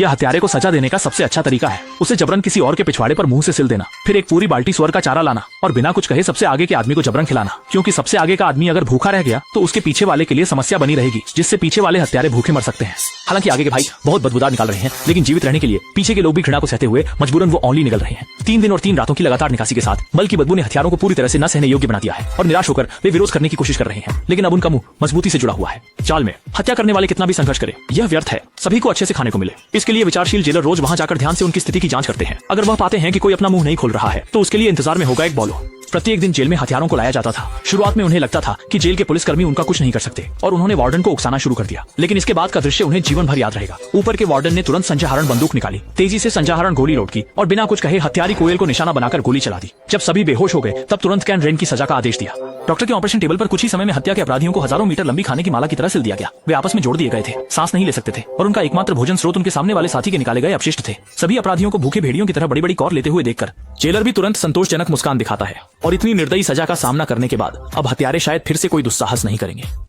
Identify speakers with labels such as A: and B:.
A: यह हत्यारे को सजा देने का सबसे अच्छा तरीका है उसे जबरन किसी और के पिछवाड़े पर मुंह से सिल देना, फिर एक पूरी बाल्टी सुअर का चारा लाना और बिना कुछ कहे सबसे आगे के आदमी को जबरन खिलाना, क्योंकि सबसे आगे का आदमी अगर भूखा रह गया तो उसके पीछे वाले के लिए समस्या बनी रहेगी, जिससे पीछे वाले हत्यारे भूखे मर सकते हैं। हालांकि आगे के भाई बहुत बदबूदार निकाल रहे हैं, लेकिन जीवित रहने के लिए पीछे के लोग भी घृणा को सहते हुए मजबूरन वो ओनली निकल रहे हैं। 3 दिन और 3 रातों की लगातार निकासी के साथ मल की बदबू ने हथियारों को पूरी तरह से न सहने योग्य बना दिया है और निराश होकर वे विरोध करने की कोशिश कर रहे हैं, लेकिन अब उनका मुंह मजबूती से जुड़ा हुआ है। चाल में हत्या करने वाले कितना भी संघर्ष करे, यह व्यर्थ है। सभी को अच्छे से खाने को मिले, इसके लिए विचारशील जेलर रोज वहां जाकर ध्यान से उनकी स्थिति की जांच करते हैं। अगर वह पाते हैं कि कोई अपना मुंह नहीं खोल रहा है तो उसके लिए इंतजार में होगा एक बॉलो। प्रत्येक दिन जेल में हथियारों को लाया जाता था। शुरुआत में उन्हें लगता था कि जेल के पुलिसकर्मी उनका कुछ नहीं कर सकते और उन्होंने वार्डन को उकसाना शुरू कर दिया, लेकिन इसके बाद का दृश्य उन्हें जीवन भर याद रहेगा। ऊपर के वार्डन ने तुरंत संजाहरण बंदूक निकाली, तेजी से संजाहरण गोली लोड की और बिना कुछ कहे हत्यारी कोयल को निशाना बनाकर गोली चला दी। जब सभी बेहोश हो गए तब तुरंत कैन रेन की सजा का आदेश दिया। डॉक्टर के ऑपरेशन टेबल पर कुछ ही समय में हत्या के अपराधियों को हजारों मीटर लंबी खाने की माला की तरह सिल दिया गया। वे आपस में जोड़ दिए गए थे, सांस नहीं ले सकते थे और उनका एकमात्र भोजन स्रोत उनके सामने वाले साथी के निकाले गए अपशिष्ट थे। सभी अपराधियों को भूखे भेड़ियों की तरह बड़ी बड़ी कौर लेते हुए देखकर जेलर भी तुरंत संतोषजनक मुस्कान दिखाता है और इतनी निर्दयी सजा का सामना करने के बाद अब हत्यारे शायद फिर से कोई दुस्साहस नहीं करेंगे।